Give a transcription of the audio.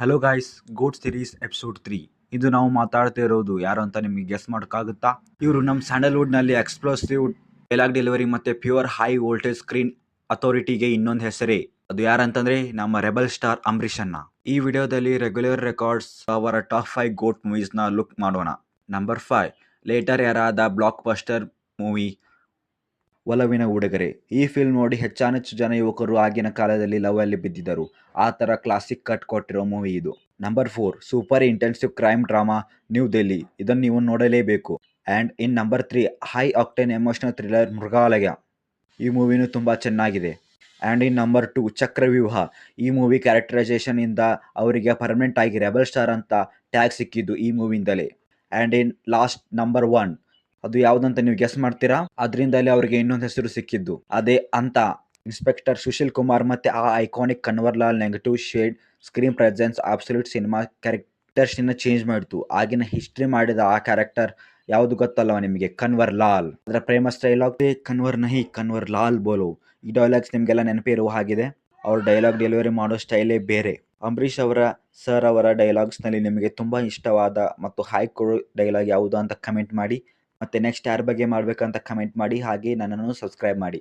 Hello guys, ಗೋಟ್ series episode 3. ಇದು ನಾವು ಮಾತಾಡ್ತಾ ಇರೋದು ಯಾರು ಅಂತ ನಿಮಗೆ ಗೆಸ್ ಮಾಡೋಕ್ಕಾಗುತ್ತಾ? ಇವರು ನಮ್ಮ ಸ್ಯಾಂಡಲ್ವುಡ್ನಲ್ಲಿ ಎಕ್ಸ್ಪ್ಲೋಸಿವ್ ಡೈಲಾಗ್ ಡೆಲಿವರಿ ಮತ್ತೆ ಪ್ಯೂರ್ ಹೈ ವೋಲ್ಟೇಜ್ ಸ್ಕ್ರೀನ್ ಅಥಾರಿಟಿಗೆ ಇನ್ನೊಂದು ಹೆಸರೇ. ಅದು ಯಾರಂತಂದ್ರೆ ನಮ್ಮ ರೆಬಲ್ ಸ್ಟಾರ್ ಅಂಬರೀಷ್ ಅಣ್ಣ. ಈ ವಿಡಿಯೋದಲ್ಲಿ ರೆಗ್ಯುಲರ್ ರೆಕಾರ್ಡ್ಸ್ ಅವರ ಟಾಪ್ 5 ಗೋಟ್ ಮೂವೀಸ್ನ ಲುಕ್ ಮಾಡೋಣ. ನಂಬರ್ 5, ಲೇಟರ್ ಯಾರಾದ blockbuster movie Olavina Udugore. ಈ ಫಿಲ್ಮ್ ನೋಡಿ ಹೆಚ್ಚಾನೆಚ್ಚು ಜನ ಯುವಕರು ಆಗಿನ ಕಾಲದಲ್ಲಿ ಲವ್ ಅಲ್ಲಿ ಬಿದ್ದಿದ್ದರು. ಆ ಥರ ಕ್ಲಾಸಿಕ್ ಕಟ್ ಕೊಟ್ಟಿರೋ ಮೂವಿ ಇದು. Number 4, super intensive crime drama new Delhi. ಇದನ್ನು ನೀವು ನೋಡಲೇಬೇಕು. And in number 3, high octane emotional thriller ಮೃಗಾಲಯ. ಈ ಮೂವಿನೂ ತುಂಬ ಚೆನ್ನಾಗಿದೆ. ಆ್ಯಂಡ್ ಇನ್ ನಂಬರ್ 2, ಚಕ್ರವ್ಯೂಹ. ಈ ಮೂವಿ ಕ್ಯಾರೆಕ್ಟರೈಸೇಷನ್ ಇಂದ ಅವರಿಗೆ ಪರ್ಮನೆಂಟ್ ಆಗಿ ರೆಬಲ್ ಸ್ಟಾರ್ ಅಂತ ಟ್ಯಾಗ್ ಸಿಕ್ಕಿದ್ದು ಈ ಮೂವಿಯಿಂದಲೇ. ಆ್ಯಂಡ್ ಇನ್ ಲಾಸ್ಟ್ ನಂಬರ್ 1, ಅದು ಯಾವುದಂತ ನೀವು ಗೆಸ್ ಮಾಡ್ತೀರಾ? ಅದರಿಂದಲೇ ಅವರಿಗೆ ಇನ್ನೊಂದು ಹೆಸರು ಸಿಕ್ಕಿದ್ದು, ಅದೇ ಅಂತ. ಇನ್ಸ್ಪೆಕ್ಟರ್ ಸುಶೀಲ್ ಕುಮಾರ್ ಮತ್ತೆ ಆ iconic Kanwarlal negative shade screen presence absolute cinema ಕ್ಯಾರೆಕ್ಟರ್ಸ್ನ ಚೇಂಜ್ ಮಾಡಿತು. ಆಗಿನ ಹಿಸ್ಟ್ರಿ ಮಾಡಿದ ಆ ಕ್ಯಾರೆಕ್ಟರ್ ಯಾವುದು ಗೊತ್ತಲ್ವ ನಿಮಗೆ? ಕನ್ವರ್ ಲಾಲ್. ಅದರ ಫೇಮಸ್ ಡೈಲಾಗ್ ಕನ್ವರ್ ನಹಿ ಕನ್ವರ್ ಲಾಲ್ ಬೋಲೋ. ಈ ಡೈಲಾಗ್ಸ್ ನಿಮಗೆಲ್ಲ ನೆನಪಿರುವ ಹಾಗಿದೆ. ಅವ್ರ ಡೈಲಾಗ್ ಡೆಲಿವರಿ ಮಾಡೋ ಸ್ಟೈಲೇ ಬೇರೆ. ಅಂಬರೀಷ್ ಅವರ ಸರ್ ಅವರ ಡೈಲಾಗ್ಸ್ನಲ್ಲಿ ನಿಮಗೆ ತುಂಬ ಇಷ್ಟವಾದ ಮತ್ತು ಹೈ ಕೊಡೋ ಡೈಲಾಗ್ ಯಾವುದು ಅಂತ ಕಮೆಂಟ್ ಮಾಡಿ. ಮತ್ತು ನೆಕ್ಸ್ಟ್ ಯಾರ ಬಗ್ಗೆ ಮಾಡಬೇಕಂತ ಕಮೆಂಟ್ ಮಾಡಿ. ಹಾಗೆ ನನ್ನನ್ನು ಸಬ್ಸ್ಕ್ರೈಬ್ ಮಾಡಿ.